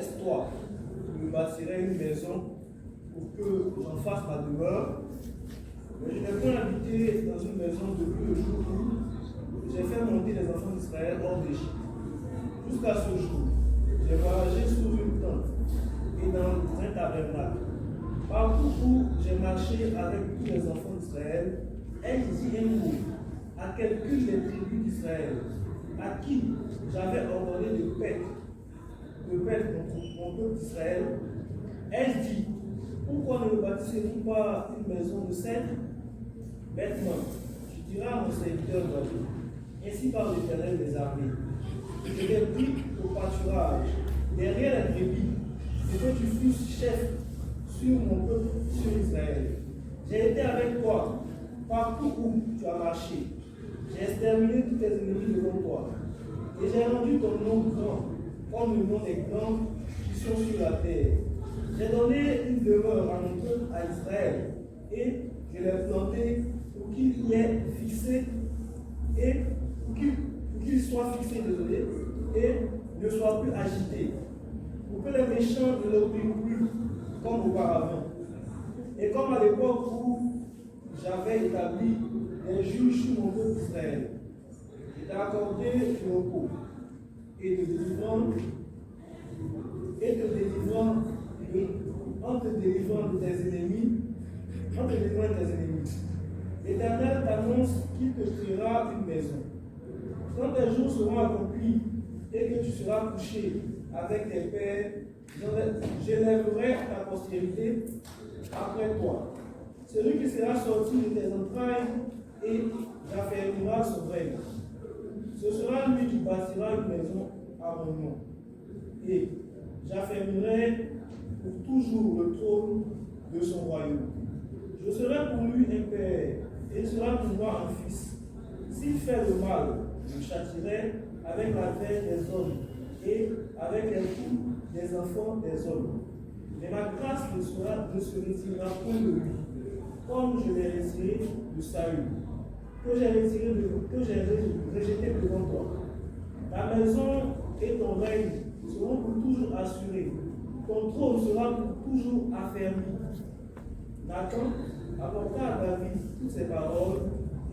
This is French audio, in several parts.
est-ce toi qui me bâtirais une maison pour que j'en fasse ma demeure? Mais je n'ai point habité dans une maison depuis le jour où j'ai fait monter les enfants d'Israël hors d'Égypte. Jusqu'à ce jour, j'ai voyagé sous une tente et dans un tabernacle. Partout où j'ai marché avec tous les enfants d'Israël, ai-je dit un mot à quelqu'une des tribus d'Israël, à qui j'avais ordonné de paître contre mon peuple d'Israël? Ai-je dit, pourquoi ne me bâtissez-vous pas une maison de cèdre? Bêtement, tu diras à mon serviteur David, ainsi par l'Éternel des armées, je t'ai pris au pâturage, derrière les brebis, et que tu fusses chef sur mon peuple, sur Israël. J'ai été avec toi partout où tu as marché. J'ai exterminé tous tes ennemis devant toi. Et j'ai rendu ton nom grand, comme le nom des grands qui sont sur la terre. J'ai donné une demeure à mon peuple, à Israël, et je l'ai planté pour qu'il y ait fixé, et pour qu'il soit fixé, désolé, et ne soit plus agité, pour que les méchants ne l'oublient plus comme auparavant. Et comme à l'époque où j'avais établi les juges sur mon peuple d'Israël, je t'ai accordé du repos et de délivrance, en te délivrant de tes ennemis, L'Éternel t'annonce qu'il te créera une maison. Quand tes jours seront accomplis et que tu seras couché avec tes pères, j'élèverai ta postérité après toi. Celui qui sera sorti de tes entrailles et j'affermira son règne. Ce sera lui qui bâtira une maison à mon nom. Et j'affermirai pour toujours le trône de son royaume. Je serai pour lui un père, et il sera pour moi un fils. S'il fait le mal, je le châtirai avec la terre des hommes et avec les coups des enfants des hommes. Mais ma grâce ne se retirera point de lui, comme je l'ai retiré de Saül, que j'ai rejeté devant toi. Ta maison et ton règne seront pour toujours assurés. Ton trône sera pour toujours affermi. Nathan apporta à David toutes ces paroles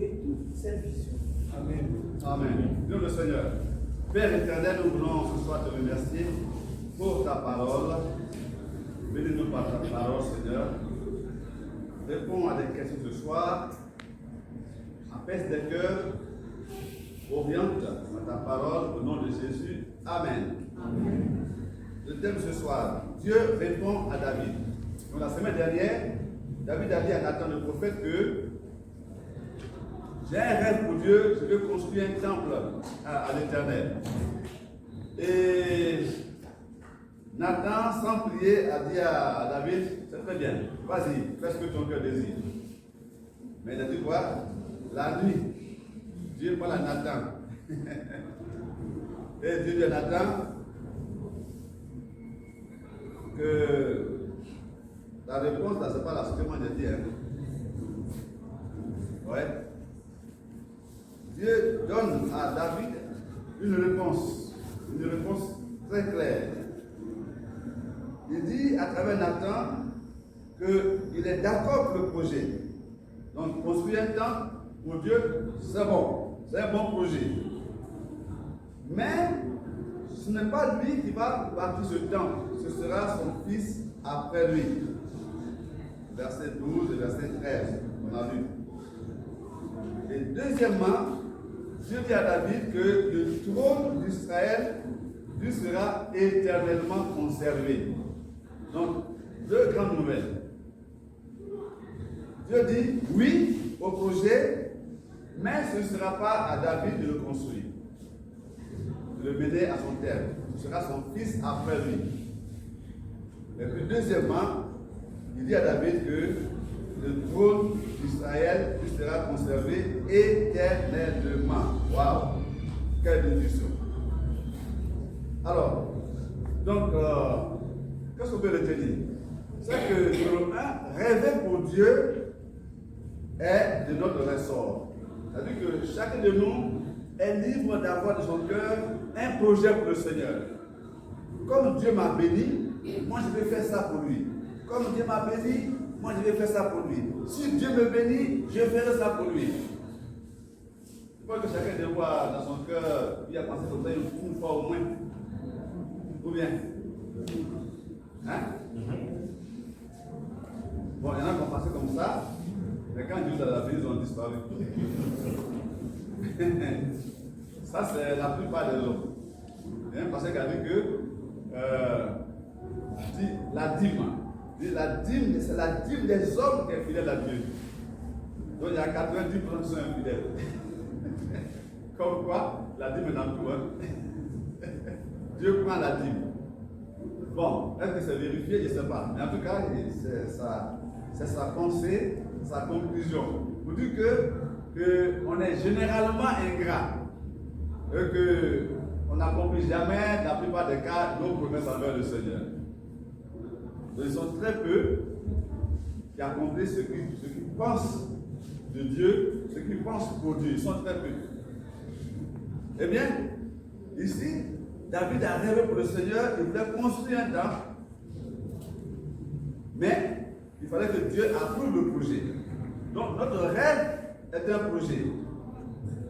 et toute cette vision. Amen. Amen. Dieu le Seigneur. Père éternel, nous voulons ce soir te remercier pour ta parole. Bénis-nous par ta parole, Seigneur. Réponds à des questions ce soir. Apaise des cœurs. Oriente à ta parole au nom de Jésus. Amen. Amen. Le thème ce soir, Dieu répond à David. Donc la semaine dernière, David a dit à Nathan le prophète que j'ai un rêve pour Dieu, je veux construire un temple à l'Éternel. Et Nathan, sans prier, a dit à David, c'est très bien, vas-y, fais ce que ton cœur désire. Mais il a dit quoi? La nuit, Dieu parle à Nathan. Et Dieu dit à Nathan que la réponse, là, ce n'est pas la ce que moi j'ai dit. Hein. Ouais. Dieu donne à David une réponse très claire. Il dit à travers Nathan qu'il est d'accord pour le projet. Donc, construire un temple pour Dieu, c'est bon. C'est un bon projet. Mais ce n'est pas lui qui va bâtir ce temple. Ce sera son fils après lui. Verset 12 et verset 13, on a vu. Et deuxièmement, Dieu dit à David que le trône d'Israël lui sera éternellement conservé. Donc, deux grandes nouvelles. Dieu dit oui au projet, mais ce ne sera pas à David de le construire, de le mener à son terme. Ce sera son fils après lui. Et puis deuxièmement, il dit à David que le trône d'Israël lui sera conservé éternellement. Waouh! Quelle bénédiction! Alors, donc, qu'est-ce qu'on peut retenir? C'est que numéro 1, rêver pour Dieu est de notre ressort. C'est-à-dire que chacun de nous est libre d'avoir de son cœur un projet pour le Seigneur. comme Dieu m'a béni, moi je vais faire ça pour lui. Comme Dieu m'a béni, moi je vais faire ça pour lui. Si Dieu me bénit, je ferai ça pour lui. Je crois que chacun de voir dans son cœur, il a pensé comme ça une fois au moins. Ou bien? Hein? Bon, il y en a qui ont pensé comme ça, mais quand Dieu a la vie, ils ont disparu. Ça, c'est la plupart des hommes. Il y a un passage qui a dit que la dîme, c'est la dîme des hommes qui est fidèle à Dieu. Donc il y a 90% qui sont infidèles. Comme quoi, la dîme est dans tout. Hein? Dieu prend la dîme. Bon, est-ce que c'est vérifié? Je ne sais pas. Mais en tout cas, c'est sa pensée, sa conclusion. Vous dites qu'on est généralement ingrat. Et qu'on n'accomplit jamais, dans la plupart des cas, nos promesses envers le Seigneur. Donc, ils sont très peu qui accomplissent ce qu'ils pensent de Dieu, ce qu'ils pensent pour Dieu. Ils sont très peu. Eh bien, ici, David a rêvé pour le Seigneur, il voulait construire un temple. Mais il fallait que Dieu approuve le projet. Donc, notre rêve est un projet.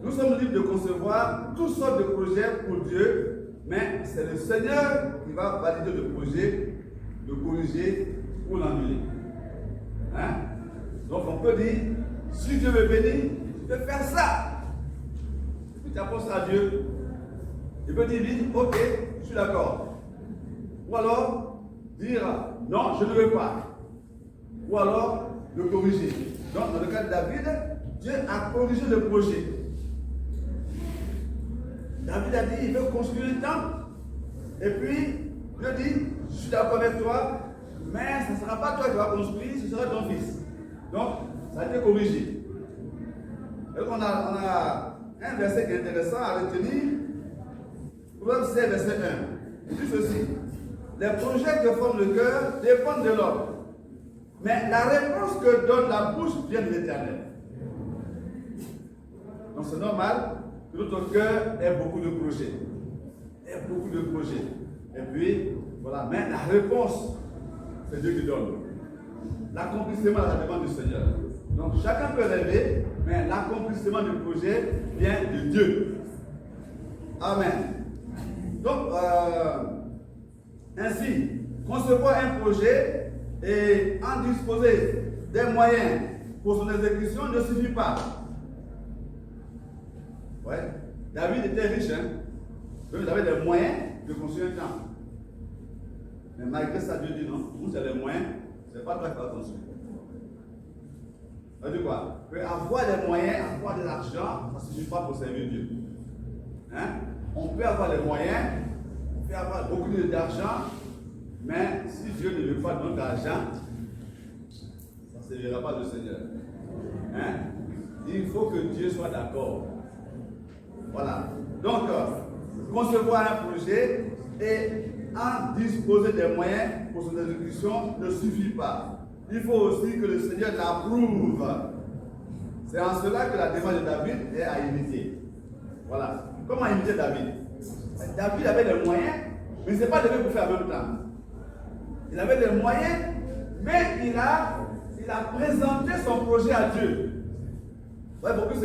Nous sommes libres de concevoir toutes sortes de projets pour Dieu, mais c'est le Seigneur qui va valider le projet, le corriger ou l'annuler. Hein? Donc on peut dire, si Dieu me bénit, je vais faire ça. Et puis tu apportes ça à Dieu. Il peut dire, ok, je suis d'accord. Ou alors dire, non, je ne veux pas. Ou alors le corriger. Donc dans le cas de David, Dieu a corrigé le projet. David a dit, il veut construire un temple. Et puis, Dieu dit, je suis d'accord avec toi, mais ce ne sera pas toi qui vas construire, ce sera ton fils. Donc, ça a été corrigé. Et on a un verset qui est intéressant à retenir. Proverbe 16, verset 1. Il dit ceci. Les projets que forme le cœur dépendent de l'homme. Mais la réponse que donne la bouche vient de l'Éternel. Donc c'est normal que notre cœur ait beaucoup de projets. Et puis, voilà. Mais la réponse, c'est Dieu qui donne. L'accomplissement, ça dépend du Seigneur. Donc chacun peut rêver, mais l'accomplissement du projet vient de Dieu. Amen. Donc, ainsi, concevoir un projet et en disposer des moyens pour son exécution ne suffit pas. Ouais. David était riche, hein? Donc il avait des moyens de construire un temple. Mais malgré ça, Dieu dit non, vous avez les moyens, ce n'est pas toi qui vas construire. Ça veut dire quoi? Avoir des moyens, avoir de l'argent, ça ne suffit pas pour servir Dieu. Hein? On peut avoir les moyens, on peut avoir beaucoup d'argent, mais si Dieu ne veut pas donner d'argent, ça ne servira pas le Seigneur. Hein? Il faut que Dieu soit d'accord. Voilà. Donc, concevoir un projet et en disposer des moyens pour son exécution ne suffit pas. Il faut aussi que le Seigneur l'approuve. C'est en cela que la démarche de David est à imiter. Voilà. Comment imiter David? David avait des moyens, mais ce n'est pas David pour faire en même temps. Il avait des moyens, mais il a présenté son projet à Dieu. Ouais, beaucoup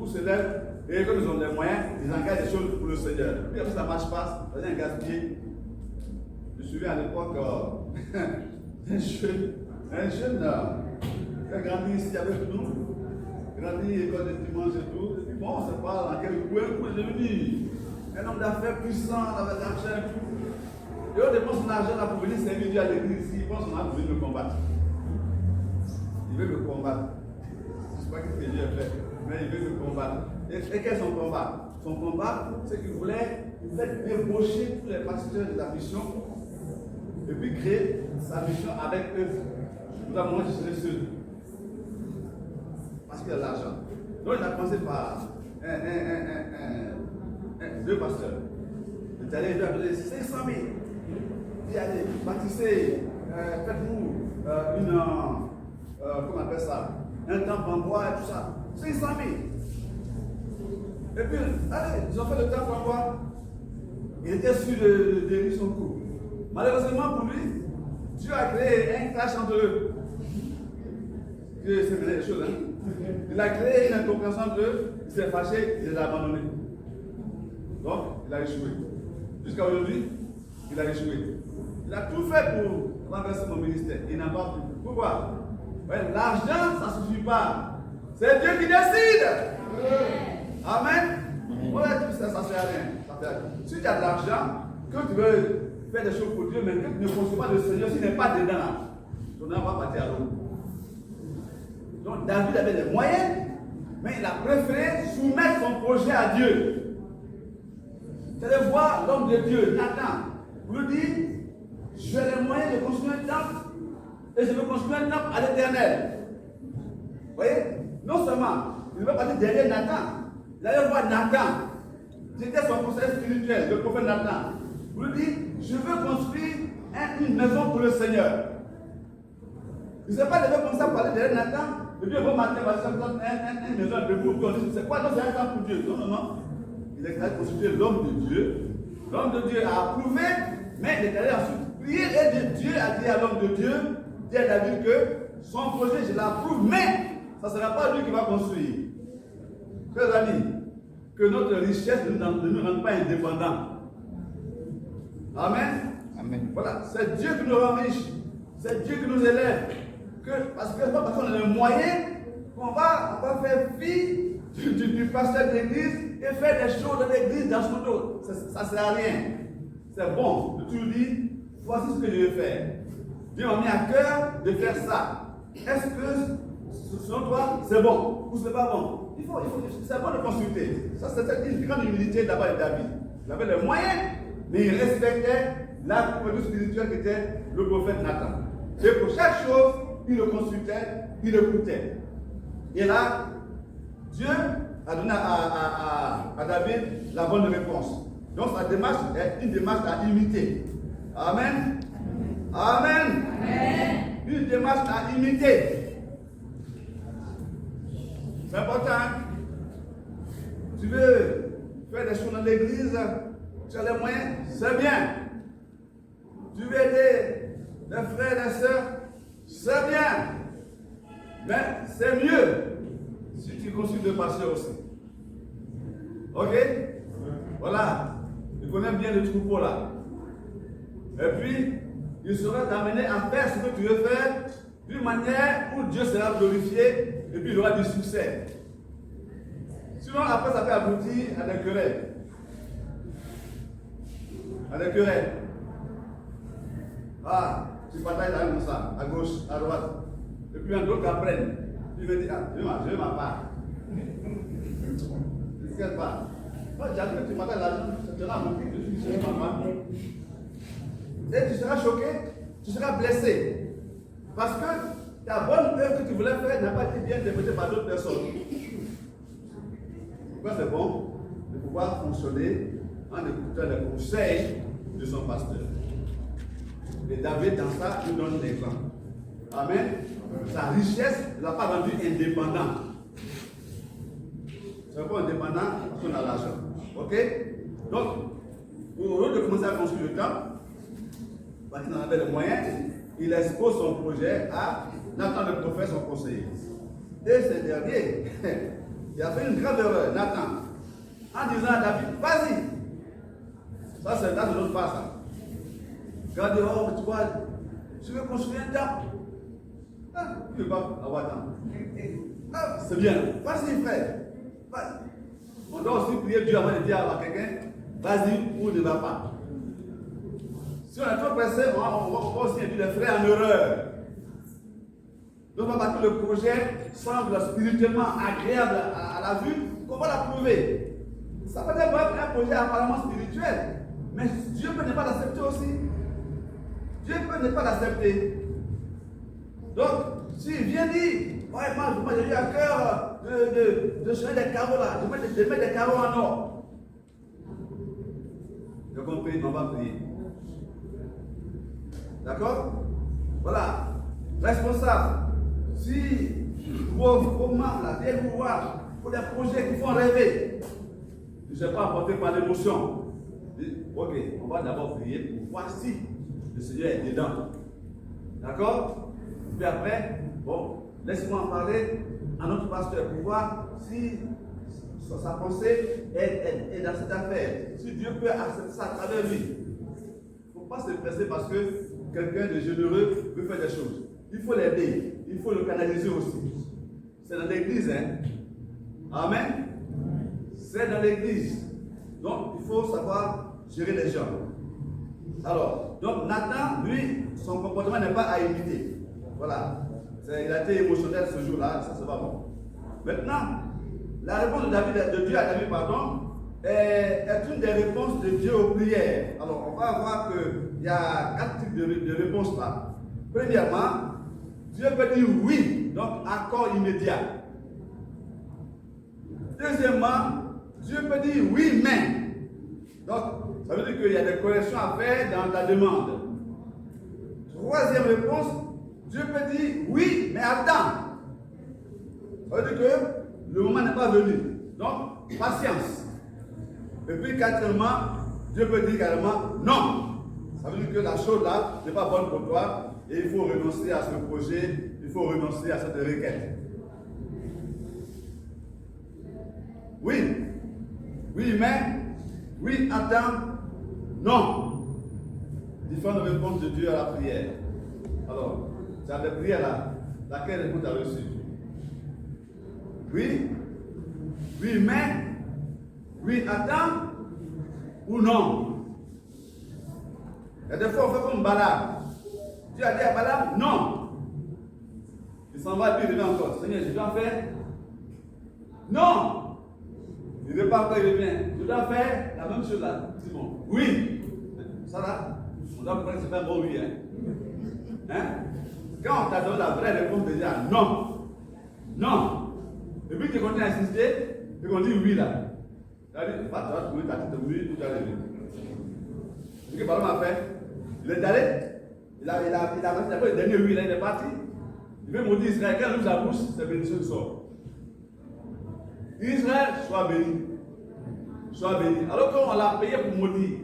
se lèvent, et quand ils ont des moyens, ils engagent des choses pour le Seigneur. Puis après ça ne marche pas, ça vient gaspiller. Je me souviens à l'époque, un jeune qui a grandi ici avec nous, grandi école de dimanche et tout. Et puis bon, on se parle dans quel coin est devenu un homme d'affaires puissant, avec l'argent et tout. Et on dépense son argent là pour venir servir Dieu à l'église ici. Il pense qu'on a besoin de me combattre. Il veut me combattre. Je ne sais pas ce que Dieu a fait, mais il veut me combattre. Et quel est son combat? Son combat, c'est qu'il voulait débaucher tous les pasteurs de la mission et puis créer sa mission avec eux. Nous avons moi, je serai seul. Parce qu'il a l'argent. Donc il a commencé par deux pasteurs. Il est allé lui appeler 500 000. Il est allé bâtissez, faites-nous comment on appelle ça? Un temple en bois et tout ça. 500 000. Et puis, allez, ils ont fait le temple en bois. Il était sûr de détruire son coup. Malheureusement pour lui, Dieu a créé un clash entre eux. Dieu s'est mêlé les choses. Il a créé une incompréhension entre eux, il s'est fâché, il les a abandonnés. Donc, il a échoué. Jusqu'à aujourd'hui, il a échoué. Il a tout fait pour renverser mon ministère. Il n'a pas pu. Pourquoi? Ouais, l'argent, ça ne suffit pas. C'est Dieu qui décide. Amen. Voilà, tout ça, ça ne sert à rien. Si tu as de l'argent, que tu veux faire des choses pour Dieu, mais que tu ne construis pas le Seigneur, s'il n'est pas dedans, ton âme va partir à l'eau. Donc David avait des moyens, mais il a préféré soumettre son projet à Dieu. Vous allez voir l'homme de Dieu, Nathan, vous lui dit, j'ai les moyens de construire un temple, et je veux construire un temple à l'Éternel. Vous voyez? Non seulement, il ne va pas dire derrière Nathan, il allait voir Nathan. C'était son conseiller spirituel, le prophète Nathan. Vous lui dites, je veux construire une maison pour le Seigneur. Il ne sait pas, il devait comme ça parler derrière Nathan. Et puis, un bon matin, il va faire une maison de vous. C'est quoi? Non, c'est un temps pour Dieu. Non, non, non. Il a constitué l'homme de Dieu. L'homme de Dieu a approuvé, mais il est allé ensuite prier. Et Dieu a dit à l'homme de Dieu, dit à David que son projet, je l'approuve, mais ça ne sera pas lui qui va construire. Chers amis, que notre richesse ne nous rende pas indépendants. Amen. Amen. Voilà, c'est Dieu qui nous rend riches. C'est Dieu qui nous élève. Parce que parce qu'on a les moyens qu'on va faire fi du pasteur d'église et faire des choses de l'église dans son dos. Ça ne sert à rien. C'est bon de toujours dire, voici ce que je vais faire. Dieu m'a mis à cœur de faire ça. Est-ce que selon toi, c'est bon ou c'est pas bon? C'est bon de consulter. Ça, c'était une grande humilité d'abord de David. Il avait les moyens, mais il respectait la produit spirituelle qui était le prophète Nathan. Et pour chaque chose, il le consultait, il le écoutait. Et là, Dieu a donné à David la bonne réponse. Donc sa démarche est une démarche à imiter. Amen. Amen. Amen. Une démarche à imiter. C'est important. Tu veux faire des choses dans l'église, tu as les moyens, c'est bien. Tu veux aider les frères et les sœurs, c'est bien. Mais c'est mieux si tu consultes le pasteur aussi. Ok? Voilà. Tu connais bien le troupeau là. Et puis, il sera t'amener à faire ce que tu veux faire d'une manière où Dieu sera glorifié et puis il aura du succès. Sinon, après, ça peut aboutir à des querelles. À des querelles. Ah, tu batailles là comme ça, à gauche, à droite. Et puis un autre apprenne. Il me dit, ah, je veux ma part. C'est quelle part? Moi, j'arrive que tu m'appelles là, tu seras mon fils, je suis ma part. Et tu seras choqué, tu seras blessé. Parce que ta bonne œuvre que tu voulais faire n'a pas été bien interprétée par d'autres personnes. Pourquoi c'est bon de pouvoir fonctionner en écoutant les conseils de son pasteur? Et David, dans ça, nous donne l'exemple. Amen. Sa richesse ne l'a pas rendu indépendant. C'est pas indépendant parce qu'on a l'argent. Ok? Donc, au lieu de commencer à construire le temple, parce qu'il en avait les moyens, il expose son projet à Nathan le prophète, son conseiller. Et ce dernier, il a fait une grave erreur, Nathan, en disant à David, vas-y. Ça, c'est dans une autre part, ça. Quand il dit, oh, tu vois, je veux construire un temple. Ah, il ne veut pas avoir temps. Ah, c'est bien. Vas-y, frère. Vas-y. On doit aussi prier Dieu avant de dire à quelqu'un, vas-y ou ne va pas. Si on est trop pressé, on va aussi induire les frères en erreur. Donc, parce que le projet semble spirituellement agréable à la vue, qu'on va l'approuver. Ça peut être un projet apparemment spirituel, mais Dieu peut ne pas l'accepter aussi. Dieu peut ne pas l'accepter. Donc, s'il vient dire, ouais, moi j'ai eu à cœur de changer des carreaux là, de mettre des carreaux en or. J'ai compris, on va prier. D'accord? Voilà. Responsable. Si vos membres là viennent vous voir pour des projets qui font rêver, je ne sais pas apporter par l'émotion. Ok, on va d'abord prier pour voir si le Seigneur est dedans. D'accord? Puis après, bon, laisse-moi en parler à notre pasteur pour voir si sa pensée est dans cette affaire. Si Dieu peut accepter ça à travers lui. Il ne faut pas se presser parce que quelqu'un de généreux veut faire des choses. Il faut l'aider. Il faut le canaliser aussi. C'est dans l'église, hein? Amen. C'est dans l'église. Donc, il faut savoir gérer les gens. Alors, donc Nathan, lui, son comportement n'est pas à imiter. Voilà. Il a été émotionnel ce jour-là, ça c'est pas bon. Maintenant, la réponse de Dieu à David, est une des réponses de Dieu aux prières. Alors, on va voir qu'il y a 4 types de réponses là. Premièrement, Dieu peut dire oui, donc accord immédiat. Deuxièmement, Dieu peut dire oui, mais. Donc, ça veut dire qu'il y a des corrections à faire dans ta demande. Troisième réponse, Dieu peut dire oui, mais attends. Ça veut dire que le moment n'est pas venu. Donc, patience. Et puis, quatrièmement, Dieu peut dire carrément non. Ça veut dire que la chose là n'est pas bonne pour toi et il faut renoncer à ce projet, il faut renoncer à cette requête. Oui. Oui, mais. Oui, attends. Non. Différentes réponses de Dieu à la prière. Alors, tu as des prières là. Laquelle réponse tu as reçue? Oui. Oui, mais. Oui, attends. Ou non. Il y a des fois, on fait comme Balaam. Dieu a dit à Balaam, non. Il s'en va et puis il revient encore. Seigneur, je dois faire. Non. Il repart quand il revient. Je dois faire la même chose là. Simon. Oui. Ça là, on doit comprendre que c'est pas un bon oui. Hein? Quand on t'a donné la vraie réponse de dire non. Non. Et puis tu continues à insister, et qu'on dit oui là. C'est-à-dire, tu vas trouver ta tête de oui, tu vas lever. Ce que Balaam a fait, il est allé, il a fait le dernier oui, là, il est parti. Il veut maudire Israël, quand il ouvre sa bouche, c'est bénédiction qui sort. Israël, sois béni. Sois béni. Alors qu'on l'a payé pour maudire.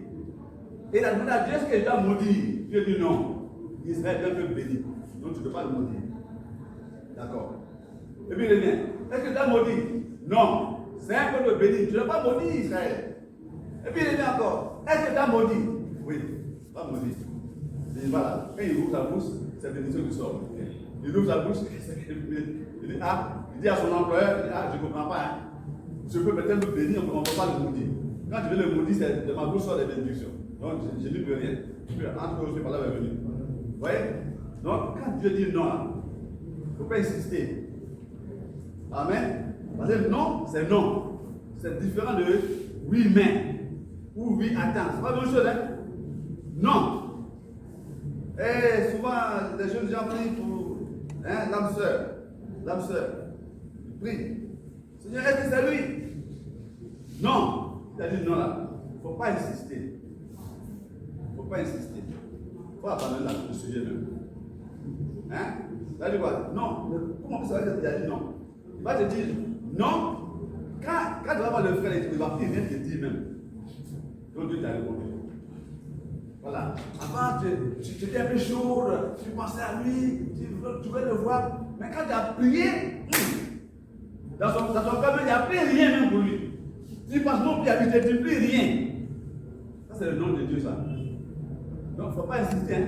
Et il a demandé à Dieu ce qu'il doit maudire. Dieu dit non. Israël doit être béni. Donc tu ne peux pas le maudire. D'accord. Et puis il revient. Est-ce que tu dois maudire? Non. C'est un peu le béni. Tu ne dois pas maudire Israël. Et puis il revient encore. Est-ce que tu dois maudire? Oui. Pas maudire. Il dit voilà. Quand il ouvre sa bouche, c'est bénédiction qui sort. Il ouvre sa bouche, il dit ah. Il dit à son employeur, il dit, ah, je ne comprends pas. Hein. Je peux peut-être me bénir, on ne peut pas le maudire. Quand je vais le maudire, c'est de ma bouche sort des bénédictions. Donc, je ne dis plus rien. Puis, entre autres, par là, est venu. Vous voyez? Donc, quand Dieu dit non, il ne faut pas insister. Amen. Parce que non, c'est non. C'est différent de oui, mais. Ou oui, attends. C'est pas la même chose, hein? Non. Et souvent, les jeunes gens prient pour l'âme sœur. L'âme sœur. Prie. Seigneur, est-ce que c'est lui? Non. Il a dit non là. Il ne faut pas insister. Il ne faut pas insister. Il faut abandonner le sujet même. Hein? Il a dit quoi? Non. Comment ça va dire qu'il a dit non? Il va te dire non. Quand tu vas voir le frère, il va plus rien te dire même. Donc Dieu t'a répondu. Voilà. Avant, tu étais un peu chaud, tu pensais à lui, tu voulais le voir. Mais quand tu as prié, dans son cœur, il n'y a plus rien même pour lui. Tu penses non plus à lui, tu ne dis plus rien. Ça, c'est le nom de Dieu, ça. Donc, il ne faut pas insister. Hein.